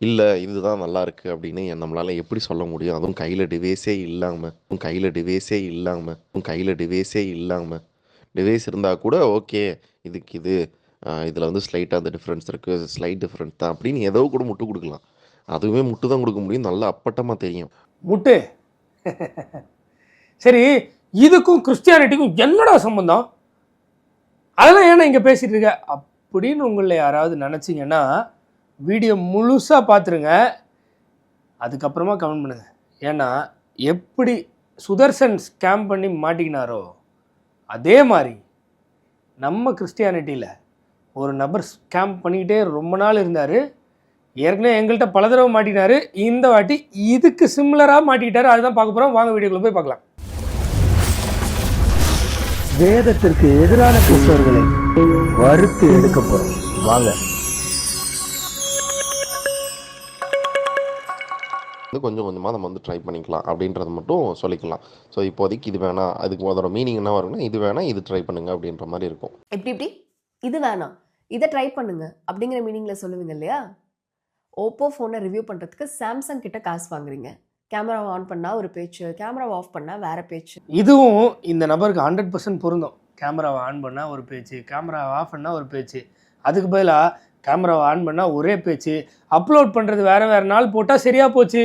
இல்ல இதுதான் நல்லா இருக்கு அப்படின்னு நம்மளால எப்படி சொல்ல முடியும்? அதுவும் கையில டிவைஸே இல்லாம டிவைஸ் இருந்தா கூட ஓகே. இதுக்கு இது இதுல வந்து ஸ்லைட்டா அந்த டிஃபரன்ஸ் இருக்கு. ஸ்லைட் டிஃபரன்ஸ் தான் அப்படின்னு ஏதோ கூட முட்டு குடுக்கலாம். அதுவுமே முட்டு தான் குடுக்க முடியும். நல்லா அப்பட்டமா தெரியும். முட்டு. சரி, இதுக்கும் கிறிஸ்டியானிட்டிக்கும் என்னடா சம்பந்தம்? அதெல்லாம் ஏன்னா இங்கே பேசிட்டு இருக்க அப்படின்னு உங்களை யாராவது நினச்சிங்கன்னா வீடியோ முழுசாக பார்த்துருங்க, அதுக்கப்புறமா கமெண்ட் பண்ணுங்கள். ஏன்னா எப்படி சுதர்சன் ஸ்கேம் பண்ணி மாட்டிக்கினாரோ அதே மாதிரி நம்ம கிறிஸ்டியானிட்டியில் ஒரு நபர் ஸ்கேம் பண்ணிக்கிட்டே ரொம்ப நாள் இருந்தார். ஏற்கனவே எங்கள்கிட்ட பல தடவை மாட்டினார். இந்த வாட்டி இதுக்கு சிமிலராக மாட்டிக்கிட்டாரு. அதுதான் பார்க்க போகிறோம். வாங்க வீடியோக்குள்ளே போய் பார்க்கலாம். வேதத்திற்கு எதிரான கிறிஸ்தவர்களை வறுத்து எடுக்க போகிறோம். வாங்க. கொஞ்சம் கொஞ்சமாக நம்ம வந்து ட்ரை பண்ணிக்கலாம் அப்படின்றத மட்டும் சொல்லிக்கலாம். ஸோ இப்போதைக்கு இது வேணாம், அதுக்கு அதோட மீனிங் என்ன வரும்னா இது வேணாம் இது ட்ரை பண்ணுங்க அப்படின்ற மாதிரி இருக்கும். எப்படி இது வேணாம் இதை ட்ரை பண்ணுங்க அப்படிங்கிற மீனிங்கில் சொல்லுவீங்க இல்லையா? ஓப்போ ஃபோனை ரிவ்யூ பண்ணுறதுக்கு சாம்சங் கிட்ட காசு வாங்குறீங்க. கேமராவை ஆன் பண்ணால் ஒரு பேச்சு, கேமராவை ஆஃப் பண்ணால் வேறு பேச்சு. இதுவும் இந்த நபருக்கு 100% பொருந்தும். கேமராவை ஆன் பண்ணால் ஒரு பேச்சு, கேமராவை ஆஃப் பண்ணால் ஒரு பேச்சு. அதுக்கு பதிலாக கேமராவை ஆன் பண்ணால் ஒரே பேச்சு, அப்லோட் பண்ணுறது வேறு வேறு நாள் போட்டால் சரியாக போச்சு.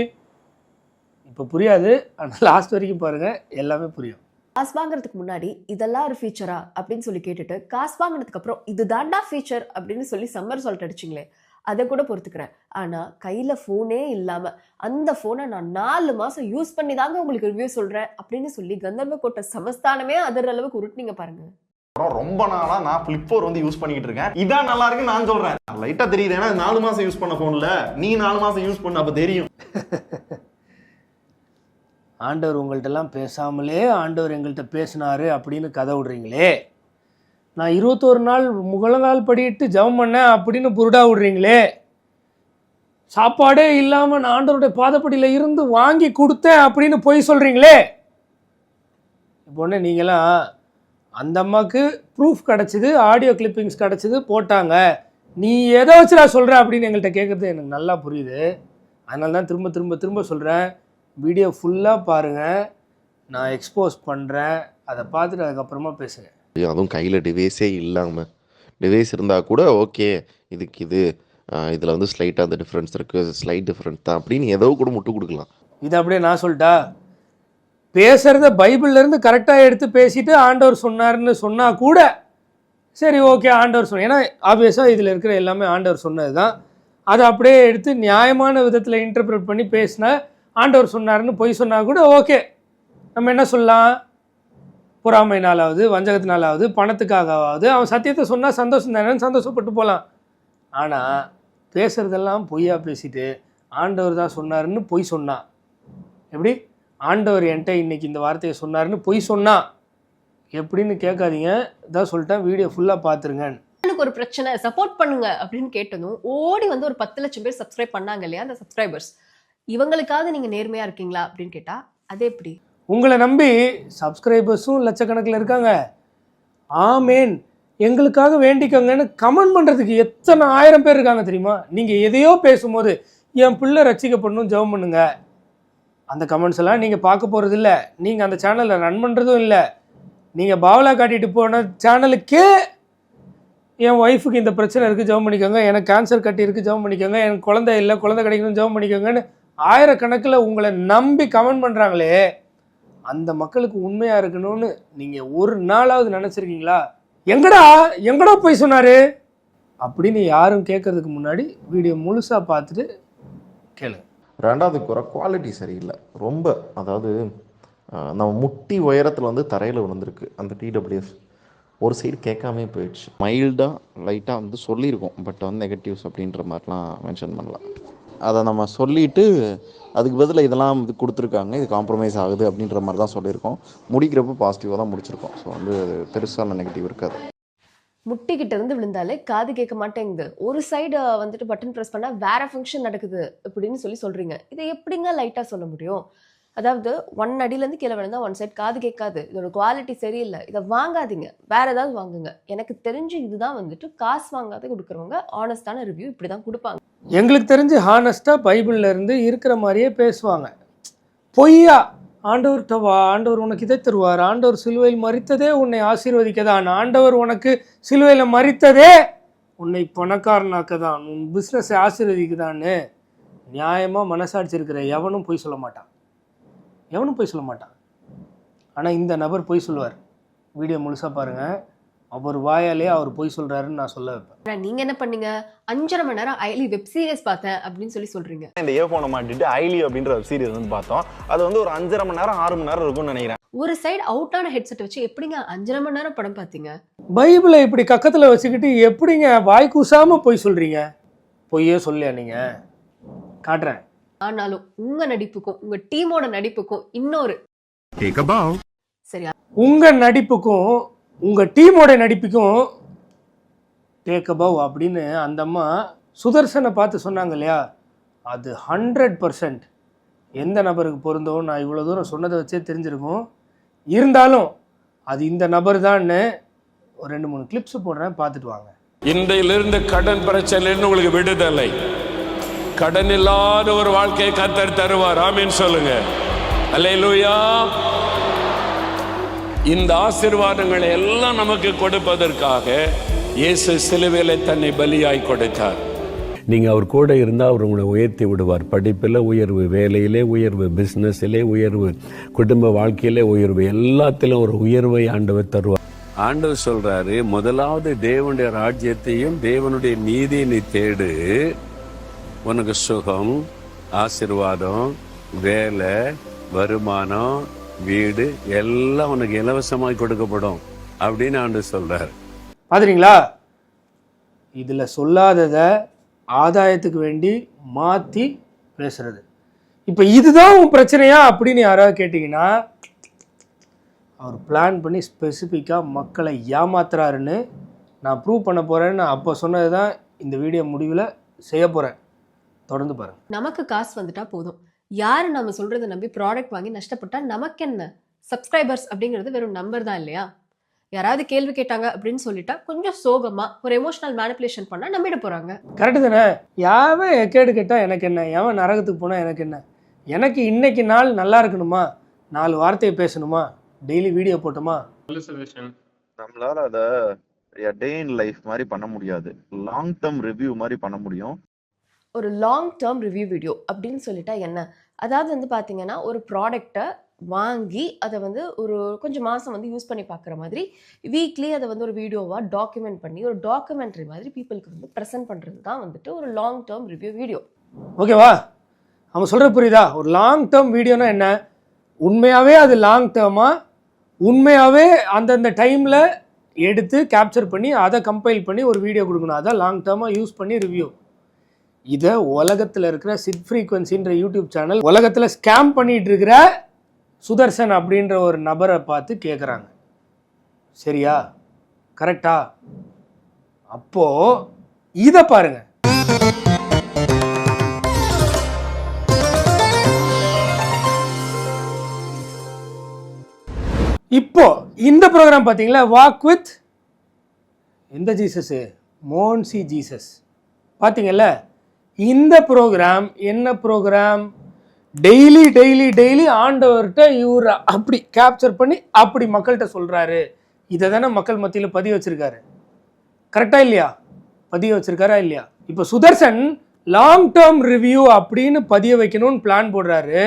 இப்போ புரியாது, ஆனால் லாஸ்ட் வரைக்கும் பாருங்கள், எல்லாமே புரியும். காசு வாங்குறதுக்கு முன்னாடி இதெல்லாம் ஒரு ஃபீச்சரா அப்படின்னு சொல்லி கேட்டுட்டு காசு வாங்கினதுக்கு அப்புறம் இது தாண்டா ஃபீச்சர் அப்படின்னு சொல்லி சம்மர் சால்ட் அடிச்சிங்களே, அதை கூட பொறுத்துக்கிறேன். ஆனால் கையில் ஃபோனே இல்லாமல் அந்த ஃபோனை நான் 4 மாதம் யூஸ் பண்ணி தாங்க உங்களுக்கு ரிவ்யூ சொல்கிறேன் அப்படின்னு சொல்லி கந்தர்வ கோட்டை சமஸ்தானமே அதர் அளவுக்கு உருட்டுனீங்க பாருங்க. ரொம்ப நாளா நான் ஃபிளிப் 4 வந்து யூஸ் பண்ணிக்கிட்டு இருக்கேன். இதான் நல்லா இருக்குன்னு நான் சொல்றேன். லைட்டா தெரியுது, ஏன்னா 4 மாசம் யூஸ் பண்ண போன்ல நீ 4 மாசம் யூஸ் பண்ண அப்ப தெரியும். ஆண்டவர் உங்கள்கிட்டலாம் பேசாமலே ஆண்டவர் எங்கள்கிட்ட பேசினாரு அப்படின்னு கதை விடுறீங்களே. நான் 21 நாள் முகலங்கால் படிட்டு ஜெபம் பண்ணேன் அப்படின்னு புருடா விடுறீங்களே. சாப்பாடே இல்லாமல் நான் ஆண்டவருடைய பாதப்படியில் இருந்து வாங்கி கொடுத்தேன் அப்படின்னு பொய் சொல்கிறீங்களே. இப்போ ஒன்று நீங்களாம் அந்த அம்மாவுக்கு ப்ரூஃப் கிடச்சிது, ஆடியோ கிளிப்பிங்ஸ் கிடச்சிது, போட்டாங்க, நீ எதை வச்சு நான் சொல்கிறேன் அப்படின்னு எங்கள்கிட்ட கேட்குறது எனக்கு நல்லா புரியுது. அதனால தான் திரும்ப திரும்ப திரும்ப சொல்கிறேன், வீடியோ ஃபுல்லாக பாருங்கள், நான் எக்ஸ்போஸ் பண்ணுறேன், அதை பார்த்துட்டு அதுக்கப்புறமா பேசுங்க. அதுவும் கையில் டிவைஸ் இருந்தால் கூட ஓகே. இதுக்கு இது இதில் வந்து ஸ்லைட்டாக அந்த டிஃப்ரென்ஸ் இருக்குது. ஸ்லைட் டிஃப்ரென்ஸ் தான் அப்படின்னு ஏதோ கூட முட்டு கொடுக்கலாம். இது அப்படியே நான் சொல்லிட்டா, பேசுகிறத பைபிள்லேருந்து கரெக்டாக எடுத்து பேசிட்டு ஆண்டவர் சொன்னார்னு சொன்னால் கூட சரி ஓகே ஆண்டவர் சொன்ன, ஏன்னா ஆப்வியஸாக இதில் இருக்கிற எல்லாமே ஆண்டவர் சொன்னது தான். அதை அப்படியே எடுத்து நியாயமான விதத்தில் இன்டர்பிரட் பண்ணி பேசினா ஆண்டவர் சொன்னார்னு பொய் சொன்னால் கூட ஓகே. நம்ம என்ன சொல்லலாம், பொறாமைனாலாவது வஞ்சகத்தினாலாவது பணத்துக்காகவாவது அவன் சத்தியத்தை சொன்னால் சந்தோஷம் தானேன்னு சந்தோஷப்பட்டு போகலாம். ஆனால் பேசுகிறதெல்லாம் பொய்யா பேசிட்டு ஆண்டவர் தான் சொன்னாருன்னு பொய் சொன்னான். எப்படி ஆண்டவர் என்கிட்ட இன்றைக்கி இந்த வார்த்தையை சொன்னாருன்னு பொய் சொன்னா எப்படின்னு கேட்காதீங்க. இதான் சொல்லிட்டேன், வீடியோ ஃபுல்லாக பார்த்துருங்க. எனக்கு ஒரு பிரச்சனை, சப்போர்ட் பண்ணுங்க அப்படின்னு கேட்டதும் ஓடி வந்து ஒரு 10 லட்சம் பேர் சப்ஸ்கிரைப் பண்ணாங்க இல்லையா அந்த சப்ஸ்கிரைபர்ஸ், இவங்களுக்காவது நீங்கள் நேர்மையாக இருக்கீங்களா அப்படின்னு கேட்டால் அது எப்படி? உங்களை நம்பி சப்ஸ்கிரைபர்ஸும் லட்சக்கணக்கில் இருக்காங்க. ஆமேன் எங்களுக்காக வேண்டிக்கோங்கன்னு கமெண்ட் பண்ணுறதுக்கு எத்தனை 1000 பேர் இருக்காங்க தெரியுமா? நீங்கள் எதையோ பேசும்போது என் பிள்ளை ரசிக்கப்படணும் ஜெபம் பண்ணுங்க, அந்த கமெண்ட்ஸ் எல்லாம் நீங்கள் பார்க்க போகிறது இல்லை. நீங்கள் அந்த சேனலில் ரன் பண்ணுறதும் இல்லை. நீங்கள் பாவலா காட்டிட்டு போன சேனலுக்கே என் ஒய்ஃபுக்கு இந்த பிரச்சனை இருக்குது ஜெபம் பண்ணிக்கோங்க, எனக்கு கேன்சர் கட்டி இருக்குது ஜெபம் பண்ணிக்கோங்க, எனக்கு குழந்தை இல்லை குழந்தை கிடைக்கணும் ஜெபம் பண்ணிக்கோங்கன்னு 1000 கணக்கில் உங்களை நம்பி கமெண்ட் பண்ணுறாங்களே, அந்த மக்களுக்கு உண்மையாக இருக்கணும்னு நீங்கள் ஒரு நாளாவது நினச்சிருக்கீங்களா? எங்கடா போய் சொன்னார் அப்படின்னு யாரும் கேட்கறதுக்கு முன்னாடி வீடியோ முழுசாக பார்த்துட்டு கேளுங்க. ரெண்டாவது குறை குவாலிட்டி சரியில்லை ரொம்ப. அதாவது நம்ம முட்டி உயரத்தில் வந்து தரையில் விழுந்திருக்கு அந்த டிடபிள்யூஎஸ். ஒரு சைடு கேட்காமே போயிடுச்சு. மைல்டாக லைட்டாக வந்து சொல்லியிருக்கோம், பட் வந்து நெகட்டிவ்ஸ் அப்படின்ற மாதிரிலாம் மென்ஷன் பண்ணலாம். அதை நம்ம சொல்லிவிட்டு அதுக்கு பதில் இதெல்லாம் இது கொடுத்துருக்காங்க, இது காம்ப்ரமைஸ் ஆகுது அப்படின்ற மாதிரி தான் சொல்லியிருக்கோம். முடிக்கிறப்போ பாசிட்டிவாக தான் முடிச்சிருக்கோம். ஸோ வந்து பெருசான நெகட்டிவ் இருக்காது. முட்டிக்கிட்ட இருந்து விழுந்தாலே காது கேட்க மாட்டேங்குது, ஒரு சைடு வந்துட்டு பட்டன் ப்ரெஸ் பண்ணால் வேற ஃபங்க்ஷன் நடக்குது அப்படின்னு சொல்கிறீங்க. இதை எப்படிங்க லைட்டாக சொல்ல முடியும்? அதாவது 1 அடியிலேருந்து கீழே விழுந்தா 1 சைடு காது கேட்காது, இதோட குவாலிட்டி சரியில்லை, இதை வாங்காதீங்க, வேற ஏதாவது வாங்குங்க. எனக்கு தெரிஞ்சு இதுதான் வந்துட்டு காசு வாங்காத கொடுக்குறவங்க ஆனஸ்டான ரிவ்யூ இப்படி தான் கொடுப்பாங்க. எங்களுக்கு தெரிஞ்சு ஹானஸ்ட்டாக பைபிளில் இருந்து இருக்கிற மாதிரியே பேசுவாங்க. பொய்யா ஆண்டவர்கிட்ட வா, ஆண்டவர் உனக்கு இதை தருவார், ஆண்டவர் சிலுவையில் மரித்ததே உன்னை ஆசீர்வதிக்கதான், ஆண்டவர் உனக்கு சிலுவையில் மரித்ததே உன்னை பணக்காரனாக்கதான், உன் பிஸ்னஸை ஆசீர்வதிக்குதான்னு நியாயமாக மனசாட்சி இருக்கிற எவனும் பொய் சொல்ல மாட்டான். எவனும் பொய் சொல்ல மாட்டான். ஆனால் இந்த நபர் பொய் சொல்லுவார். வீடியோ முழுசாக பாருங்கள். அவர் வாயாலே அவர் பொய் சொல்கிறாருன்னு நான் சொல்ல வைப்பேன். நீங்கள் என்ன பண்ணீங்க? 5.5 மணி நேரம் ஐலி வெப் சீரிஸ் பார்த்தேன் அப்படின்னு சொல்கிறீங்க. இந்த இயர்ஃபோனை மாட்டிட்டு ஐலி அப்படின்ற வெப் சீரிஸ் வந்து பார்த்தோம். அது வந்து ஒரு 5.5 மணி நேரம் 6 மணி நேரம் இருக்கும்னு நினைக்கிறேன். ஒரு சைடு அவுட்டான ஹெட்செட் வச்சு எப்படிங்க 5.5 மணி நேரம் படம் பார்த்தீங்க? பைபிளை இப்படி கக்கத்தில் வச்சுக்கிட்டு எப்படிங்க வாய் கூசாமல் பொய் சொல்கிறீங்க? பொய்யே சொல்லியா நீங்கள்? காட்டுறேன். ஆனாலும் உங்க நடிப்புக்கும் உங்க டீமோட நடிப்புக்கும் இன்னொரு சரியா, உங்க நடிப்புக்கும் உங்க டீமோட நடிப்புக்கும் டேக் அபவ் அப்படின்னு அந்த அம்மா சுதர்சனை பார்த்து சொன்னாங்க இல்லையா, அது 100% எந்த நபருக்கு பொருந்தோ நான் இவ்வளோ தூரம் சொன்னதை வச்சே தெரிஞ்சிருக்கும். இருந்தாலும் அது இந்த நபர் தான்னு ஒரு 2-3 கிளிப்ஸ் போடுறேன், பார்த்துட்டு வாங்க. இன்றையிலிருந்து கடன் பிரச்சனைன்னு உங்களுக்கு விடுதலை. கடன் இல்லாத ஒரு வாழ்க்கையை கர்த்தர் தருவார். ஆமீன் சொல்லுங்க. அல்லேலூயா. இந்த ஆசீர்வாதங்களை எல்லாம் நமக்கு கொடுப்பதற்காக இயேசு சிலுவையிலே தன்னை பலியாய் கொடுத்தார். நீங்க அவர் கூட இருந்தால் அவர் உங்களை உயர்த்தி விடுவார். படிப்பில் உயர்வு, வேலையிலே உயர்வு, பிஸ்னஸிலே உயர்வு, குடும்ப வாழ்க்கையிலே உயர்வு, எல்லாத்திலும் ஒரு உயர்வை ஆண்டவர் தருவார். ஆண்டவர் சொல்றாரு, முதலாவது தேவனுடைய ராஜ்யத்தையும் தேவனுடைய நீதியை நீ தேடு, உனக்கு சுகம், ஆசீர்வாதம், வேலை, வருமானம், வீடு எல்லாம் உனக்கு இலவசமாய் கொடுக்கப்படும் அப்படின்னு ஆண்டவர் சொல்றாரு. பாத்தீங்களா? இதுல சொல்லாததை ஆதாயத்துக்கு வேண்டி மாத்தி பேசுறது. இப்ப இதுதான் உன் பிரச்சனையா அப்படின்னு யாராவது கேட்டீங்கன்னா, அவர் பிளான் பண்ணி ஸ்பெசிஃபிக்காக மக்களை ஏமாத்துறாருன்னு நான் ப்ரூவ் பண்ண போறேன்னு அப்போ சொன்னது தான் இந்த வீடியோ முடிவில் செய்ய போறேன். தொடர்ந்து பாருங்க. நமக்கு காசு வந்துட்டா போதும். யாரு நம்ம சொல்றதை நம்பி ப்ராடக்ட் வாங்கி நஷ்டப்பட்டா நமக்கு என்ன? சப்ஸ்கிரைபர்ஸ் அப்படிங்கிறது வெறும் நம்பர் தான் இல்லையா? யாராவது கேள்வி கேட்டாங்க அப்படின்னு சொல்லிட்டா கொஞ்சம் சோகமா ஒரு எமோஷனல் மேனிபுலேஷன் பண்ணா நம்பிட போறாங்க. கரெக்டு தானே? யாவன் எக்கேடு கேட்டா எனக்கு என்ன, எவன் நரகத்துக்கு போனா எனக்கு என்ன? எனக்கு இன்னைக்கு நாள் நல்லா இருக்கணுமா, 4 வார்த்தையை பேசணுமா, டெய்லி வீடியோ போட்டோமா? நம்மளால அதை டே இன் லைஃப் மாதிரி பண்ண முடியாது, லாங் டேர்ம் ரிவ்யூ மாதிரி பண்ண முடியும். ஒரு லாங் டேர்ம் ரிவ்யூ வீடியோ அப்படின்னு சொல்லிட்டா என்ன? அதாவது வந்து பார்த்தீங்கன்னா ஒரு ப்ராடக்டை வாங்கி அதை வந்து ஒரு கொஞ்சம் மாதம் வந்து யூஸ் பண்ணி பார்க்குற மாதிரி வீக்லி அதை வந்து ஒரு வீடியோவாக டாக்குமெண்ட் பண்ணி ஒரு டாக்குமெண்ட்ரி மாதிரி பீப்புளுக்கு வந்து ப்ரெசென்ட் பண்ணுறது தான் வந்துட்டு ஒரு லாங் டேர்ம் ரிவ்யூ வீடியோ. ஓகேவா? அவன் சொல்கிற புரியுதா? ஒரு லாங் டேர்ம் வீடியோனா என்ன? உண்மையாகவே அது லாங் டேர்மாக உண்மையாகவே அந்தந்த டைமில் எடுத்து கேப்சர் பண்ணி அதை கம்பைல் பண்ணி ஒரு வீடியோ கொடுக்கணும். அதான் லாங் டேர்மாக யூஸ் பண்ணி ரிவ்யூ. இதை உலகத்தில் இருக்கிற சிட் ஃப்ரீக்வன்சின்ற யூடியூப் சேனல் உலகத்தில் ஸ்கேம் பண்ணிட்டு இருக்கிற சுதர்சன் அப்படின்ற ஒரு நபரை பார்த்து கேட்குறாங்க. சரியா? கரெக்டா? அப்போ இதை பாருங்க. இப்போ இந்த ப்ரோக்ராம் பார்த்தீங்களா, வாக் வித் எந்த ஜீசஸ்? மோன்சி ஜீசஸ். பார்த்தீங்கல்ல, இந்த ப்ரோக்ராம் என்ன ப்ரோக்ராம்? டெய்லி டெய்லி டெய்லி ஆண்டவர்கிட்ட இவர் அப்படி கேப்சர் பண்ணி அப்படி மக்கள்கிட்ட சொல்கிறாரு. இதை தானே மக்கள் மத்தியில் பதிய வச்சிருக்காரு. கரெக்டாக இல்லையா? பதிய வச்சிருக்காரா இல்லையா? இப்போ சுதர்சன் லாங் டேர்ம் ரிவ்யூ அப்படின்னு பதிய வைக்கணும்னு பிளான் போடுறாரு.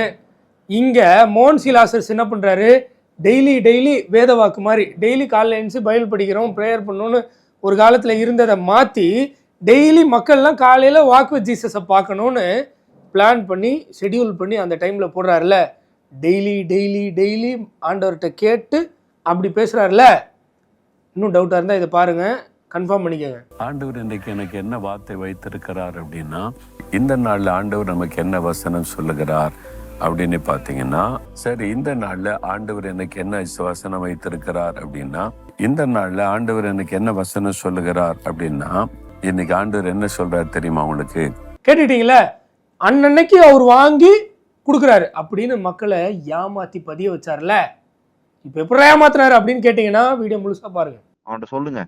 இங்கே மோன்சி லாசர்ஸ் என்ன பண்ணுறாரு? டெய்லி டெய்லி வேத வாக்கு மாதிரி டெய்லி காலையில் எழுந்து பைபிள் படிக்கிறோம், ப்ரேயர் பண்ணணும்னு ஒரு காலத்தில் இருந்ததை மாற்றி டெய்லி மக்கள்லாம் காலையில் வாக் வித் ஜீசஸை பார்க்கணுன்னு பிளான் பண்ணி ஷெடியூல் பண்ணி அந்த டைமில் போடுறாருல. டெய்லி டெய்லி டெய்லி ஆண்டவர்கிட்ட கேட்டு அப்படி பேசுகிறாருல. இன்னும் டவுட்டாக இருந்தால் இதை பாருங்கள், கன்ஃபார்ம் பண்ணிக்கோங்க. ஆண்டவர் இன்றைக்கு எனக்கு என்ன வார்த்தை வைத்திருக்கிறார் அப்படின்னா, இந்த நாளில் ஆண்டவர் நமக்கு என்ன வசனம் சொல்லுகிறார் அப்படின்னு பார்த்தீங்கன்னா, சரி இந்த நாளில் ஆண்டவர் எனக்கு என்ன வசனம் வைத்திருக்கிறார் அப்படின்னா, இந்த நாளில் ஆண்டவர் எனக்கு என்ன வசனம் சொல்லுகிறார் அப்படின்னா, இன்னைக்கு ஆண்டவர் என்ன சொல்றாரு தெரியுமா உங்களுக்கு? கேட்டுட்டீங்களா? அன்னன்னைக்கு அவர் வாங்கி கொடுக்குறாரு அப்படின்னு மக்களை ஏமாத்தி பதிய வச்சார்ல. இப்போ எப்படி ஏமாத்துறாரு அப்படின்னு கேட்டீங்கன்னா வீடியோ முழுசா பாருங்க. அவன்கிட்ட சொல்லுங்க,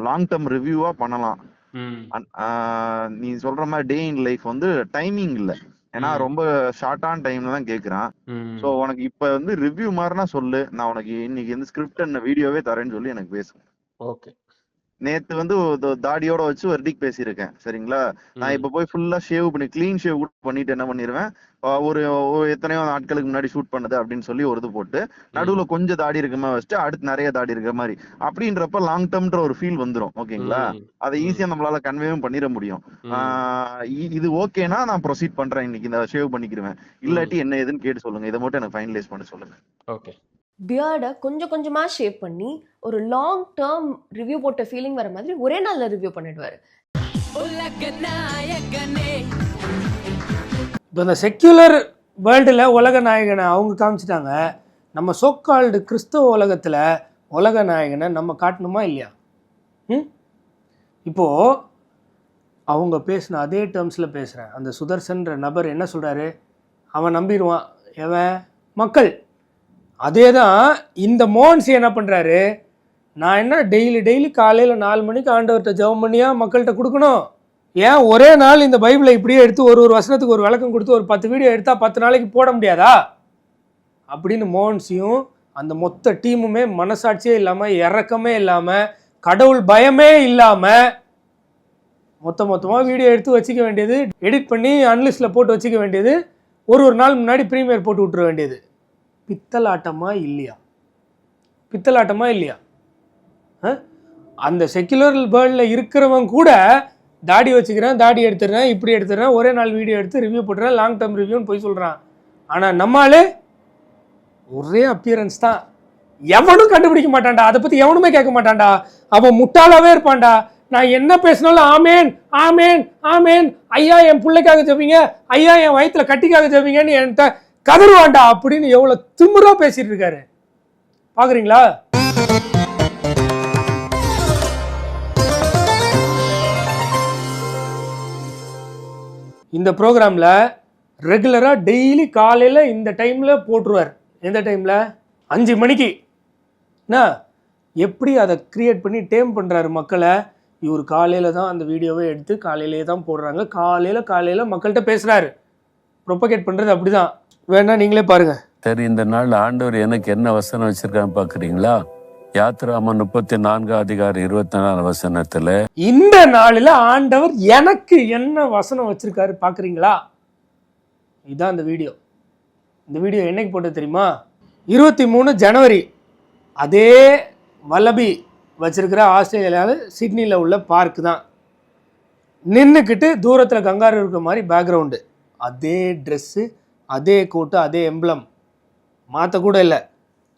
லாங் டேர்ம் ரிவ்யூவா பண்ணலாம், நீ சொல்ற மாதிரி டே இன் லைஃப் வந்து டைமிங் இல்ல, ஏன்னா ரொம்ப ஷார்ட்டான டைம்ல தான் கேக்குறான். சோ உனக்கு இப்ப வந்து ரிவ்யூ மாதிரினா சொல்லு, நான் உனக்கு இன்னைக்கு வந்து ஸ்கிரிப்ட் என்ன வீடியோவே தரேன்னு சொல்லி எனக்கு பேசு. ஓகே. நேத்து வந்து தாடியோட வச்சு ஒரு டிக் பேசியிருக்கேன் சரிங்களா. நான் இப்ப போய் ஃபுல்லா ஷேவ் பண்ணி கிளீன் ஷேவ் கூட பண்ணிட்டு என்ன பண்ணிடுவேன், ஒரு எத்தனையோ நாட்களுக்கு முன்னாடி ஷூட் பண்ணது அப்படின்னு சொல்லி ஒரு இது போட்டு நடுவுல கொஞ்சம் தாடி இருக்க மாதிரி வச்சுட்டு அடுத்து நிறைய தாடி இருக்க மாதிரி அப்படின்றப்ப லாங் டேர்ம்ன்ற ஒரு ஃபீல் வந்துடும். ஓகேங்களா, அதை ஈஸியா நம்மளால கன்வேவும் பண்ணிட முடியும். இது ஓகேனா நான் ப்ரொசீட் பண்றேன், இன்னைக்கு இந்த ஷேவ் பண்ணிக்கிடுவேன். இல்லாட்டி என்ன ஏதுன்னு கேட்டு சொல்லுங்க, இதை மட்டும் எனக்கு ஃபைனலைஸ் பண்ண சொல்லுங்க. ஓகே. பியர்டை கொஞ்சம் கொஞ்சமா ஷேப் பண்ணி ஒரு லாங் டேர்ம் ரிவ்யூ போட்ட ஃபீலிங் வர மாதிரி ஒரே நாள்ல ரிவ்யூ பண்ணிடுவாரு. இப்போ இந்த செக்யூலர் வேர்ல்டில் உலக நாயகனை அவங்க காமிச்சிட்டாங்க. நம்ம சோக்கால்டு கிறிஸ்தவ உலகத்தில் உலக நாயகனை நம்ம காட்டணுமா இல்லையா? இப்போது அவங்க பேசின அதே டேர்ம்ஸில் பேசுகிறேன். அந்த சுதர்சன்ற நபர் என்ன சொல்கிறாரு, அவன் நம்பிடுவான் எவன்? மக்கள். அதே தான் இந்த மோகன்சி என்ன பண்ணுறாரு, நான் என்ன டெய்லி காலையில் 4 மணிக்கு ஆண்டவர்கிட்ட ஜெபம் பண்ணியா மக்கள்கிட்ட கொடுக்கணும்? ஏன் ஒரே நாள் இந்த பைபிளை இப்படியே எடுத்து ஒரு வசனத்துக்கு ஒரு விளக்கம் கொடுத்து ஒரு 10 வீடியோ எடுத்தால் 10 நாளைக்கு போட முடியாதா அப்படின்னு மோகன்சியும் அந்த மொத்த டீமுமே மனசாட்சியே இல்லாமல், இறக்கமே இல்லாமல், கடவுள் பயமே இல்லாமல் மொத்தமாக வீடியோ எடுத்து வச்சுக்க வேண்டியது, எடிட் பண்ணி அன்லிஸ்டில் போட்டு வச்சுக்க வேண்டியது, ஒரு நாள் முன்னாடி ப்ரீமியர் போட்டு விட்டுற வேண்டியது. பித்தலாட்டமா இல்லையா? பித்தலாட்டமா இல்லையா? அந்த செக்யுலர் வேர்ல்டில் இருக்கிறவங்க கூட தாடி வச்சுக்கிறேன், தாடி எடுத்துடுறேன், இப்படி எடுத்துடுறேன், ஒரே நாள் வீடியோ எடுத்து ரிவ்யூ போட்டுறேன், லாங் டேர்ம் ரிவ்யூன்னு போய் சொல்கிறான். ஆனால் நம்மளே ஒரே அப்பியரன்ஸ் தான், எவனும் கண்டுபிடிக்க மாட்டான்டா, அதை பற்றி எவனுமே கேட்க மாட்டான்டா, அவன் முட்டாளாவே இருப்பான்டா. நான் என்ன பேசினாலும் ஆமேன் ஆமேன் ஆமேன், ஐயா என் பிள்ளைக்காக ஜெபிங்க, ஐயா என் வயிற்றுல கட்டிக்காக ஜெபிங்கன்னு என்கிட்ட கதறுவான்டா அப்படின்னு எவ்வளோ திமிரா பேசிட்டு இருக்காரு பார்க்குறீங்களா? இந்த ப்ரோக்ராமில் ரெகுலராக டெய்லி காலையில் இந்த டைமில் போட்டுருவார். எந்த டைமில்? 5 மணிக்கு. என்ன எப்படி அதை க்ரியேட் பண்ணி டேம் பண்ணுறாரு மக்களை. இவர் காலையில் தான் அந்த வீடியோவை எடுத்து காலையிலே தான் போடுறாங்க, காலையில் மக்கள்கிட்ட பேசுகிறாரு, ப்ரொபகேட் பண்ணுறது அப்படி தான். வேணா நீங்களே பாருங்க. சரி, இந்த நாள் ஆண்டவர் எனக்கு என்ன வசனம் வச்சிருக்கான்னு பாக்குறீங்களா? யாத்ராம 34 வசனத்துல இந்த நாளில் ஆண்டவர் எனக்கு என்ன வசனம் வச்சிருக்காரு பாக்குறீங்களா? இதுதான் இந்த வீடியோ. இந்த வீடியோ என்னைக்கு போட்டது தெரியுமா? 23 ஜனவரி. அதே வல்லபி வச்சிருக்கிற ஆஸ்திரேலியாவில் சிட்னியில் உள்ள பார்க் தான். நின்றுக்கிட்டு தூரத்தில் கங்காரு இருக்கிற மாதிரி பேக்ரவுண்டு, அதே ட்ரெஸ்ஸு, அதே கோட்டு, அதே எம்ப்ளம், மாற்றக்கூட இல்லை,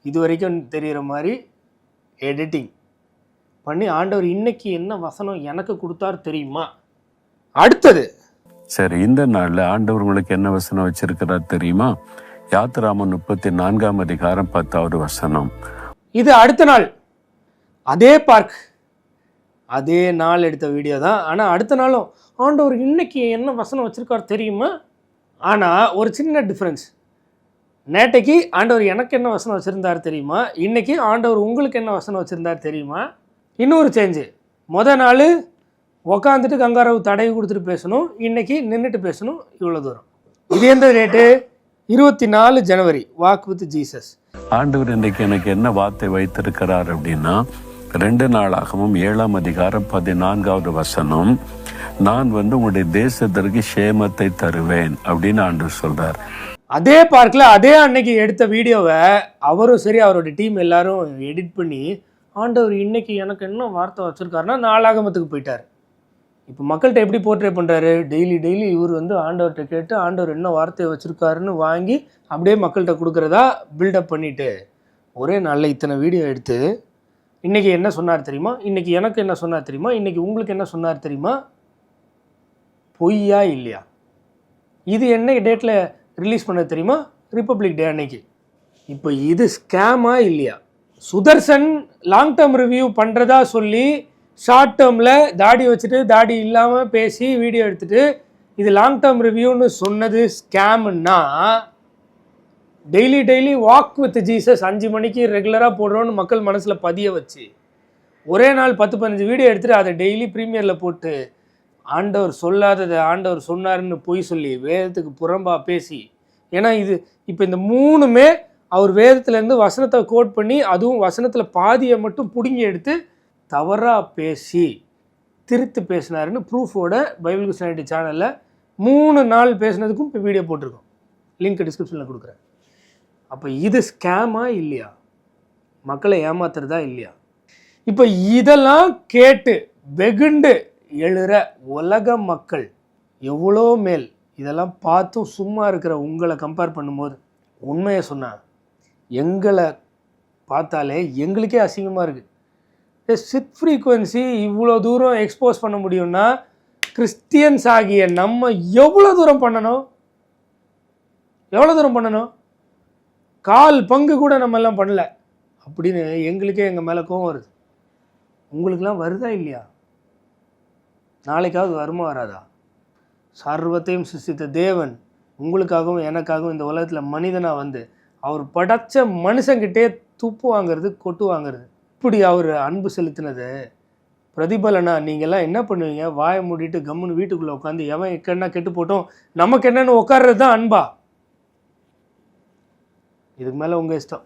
இது வரைக்கும் தெரிகிற மாதிரி எடிட்டிங் பண்ணி ஆண்டவர் இன்னைக்கு என்ன வசனம் எனக்கு கொடுத்தாரு தெரியுமா? அடுத்தது சரி, இந்த நாளில் ஆண்டவர் உங்களுக்கு என்ன வசனம் வச்சிருக்கிறார் தெரியுமா? யாத்ராமம் 34 10வது வசனம். இது அடுத்த நாள் அதே பார்க், அதே நாள் எடுத்த வீடியோ தான். ஆனால் அடுத்த நாளும் ஆண்டவர் இன்னைக்கு என்ன வசனம் வச்சிருக்காரு தெரியுமா? ஆனால் ஒரு சின்ன டிஃப்ரென்ஸ். நேற்றைக்கு ஆண்டவர் எனக்கு என்ன வசனம் வச்சுருந்தார் தெரியுமா, இன்றைக்கி ஆண்டவர் உங்களுக்கு என்ன வசனம் வச்சுருந்தார் தெரியுமா? இன்னொரு சேஞ்சு. நாள் உக்காந்துட்டு கங்காரவு தடவி கொடுத்துட்டு பேசணும், இன்றைக்கி நின்றுட்டு பேசணும், இவ்வளோ தூரம். இது எந்த date? 24 January, walk with Jesus. ஆண்டவர் இன்றைக்கு எனக்கு என்ன வார்த்தை வைத்திருக்கிறார் அப்படின்னா, 2 நாளாகவும் 7ஆம் அதிகாரம் 14வது வசனம், நான் உங்களுடைய தேசத்திற்கு சேமத்தை தருவேன் அப்படின்னு ஆண்டவர் சொல்றார். அதே பார்க்கில் அதே அன்னைக்கு எடுத்த வீடியோவை அவரும் சரி அவருடைய டீம் எல்லாரும் எடிட் பண்ணி ஆண்டவர் இன்னைக்கு எனக்கு என்ன வார்த்தை வச்சுருக்காருன்னா நாளாகமத்துக்கு போயிட்டார். இப்போ மக்கள்கிட்ட எப்படி போர்ட்ரே பண்ணுறாரு? டெய்லி இவர் ஆண்டவர்கிட்ட கேட்டு ஆண்டவர் என்ன வார்த்தையை வச்சுருக்காருன்னு வாங்கி அப்படியே மக்கள்கிட்ட கொடுக்குறதா பில்டப் பண்ணிவிட்டு ஒரே நாளில் இத்தனை வீடியோ எடுத்து இன்றைக்கி என்ன சொன்னார் தெரியுமா, இன்றைக்கி எனக்கு என்ன சொன்னார் தெரியுமா, இன்றைக்கி உங்களுக்கு என்ன சொன்னார் தெரியுமா? பொய்யா இல்லையா? இது என்ன டேட்டில் ரிலீஸ் பண்ண தெரியுமா? ரிப்பப்ளிக் டே அன்னைக்கு. இப்போ இது ஸ்கேமா இல்லையா? சுதர்சன் லாங் டேர்ம் ரிவ்யூ பண்ணுறதா சொல்லி ஷார்ட் டேர்மில் தாடி வச்சுட்டு தாடி இல்லாமல் பேசி வீடியோ எடுத்துகிட்டு இது லாங் டேர்ம் ரிவ்யூன்னு சொன்னது ஸ்கேம்னா, டெய்லி வாக் வித் ஜீசஸ் 5 மணிக்கு ரெகுலராக போடுறோன்னு மக்கள் மனசில் பதிய வச்சு ஒரே நாள் 10-15 வீடியோ எடுத்துகிட்டு அதை டெய்லி ப்ரீமியரில் போட்டு ஆண்டவர் சொல்லாததை ஆண்டவர் சொன்னாருன்னு பொய் சொல்லி வேதத்துக்கு புறம்பா பேசி, ஏன்னா இது இப்போ இந்த 3மே அவர் வேதத்துலேருந்து வசனத்தை கோட் பண்ணி, அதுவும் வசனத்தில் பாதியை மட்டும் பிடுங்கி எடுத்து தவறாக பேசி திருத்து பேசினாருன்னு ப்ரூஃபோட பைபிள் கிறிஸ்டியானிட்டி சேனலில் 3 நாள் பேசினதுக்கும் இப்போ வீடியோ போட்டிருக்கோம். லிங்க் டிஸ்கிரிப்ஷனில் கொடுக்குறேன். அப்போ இது ஸ்கேமா இல்லையா? மக்களை ஏமாத்துறதா இல்லையா? இப்போ இதெல்லாம் கேட்டு வெகுண்டு எழுற உலக மக்கள் எவ்வளோ மேல். இதெல்லாம் பார்த்தும் சும்மா இருக்கிற உங்களை கம்பேர் பண்ணும்போது உண்மையை சொன்னால் எங்களை பார்த்தாலே எங்களுக்கே அசிங்கமாக இருக்குது. சித் ஃப்ரீக்குவென்சி இவ்வளோ தூரம் எக்ஸ்போஸ் பண்ண முடியும்னா கிறிஸ்டியன்ஸ் ஆகிய நம்ம எவ்வளோ தூரம் பண்ணணும்? எவ்வளோ தூரம் பண்ணணும்? 1/4 பங்கு கூட நம்ம எல்லாம் பண்ணல அப்படின்னு எங்களுக்கே எங்கள் மேலே கோவம் வருது. உங்களுக்கெல்லாம் வருதா இல்லையா? நாளைக்காவது வருமா வராதா? சர்வத்தையும் சிருஷ்டித்த தேவன் உங்களுக்காகவும் எனக்காகவும் இந்த உலகத்தில் மனிதனாக வந்து அவர் படைச்ச மனுஷங்கிட்டே துப்பு வாங்கிறது, கொட்டு வாங்கிறது, இப்படி அவர் அன்பு செலுத்தினது பிரதிபலனா நீங்கள்லாம் என்ன பண்ணுவீங்க? வாயை மூடிட்டு கம்முன்னு வீட்டுக்குள்ளே உட்காந்து எவன் என்ன கெட்டு போட்டோம் நமக்கு என்னன்னு உட்கார்றது தான் அன்பா? இதுக்கு மேலே உங்கள் இஷ்டம்.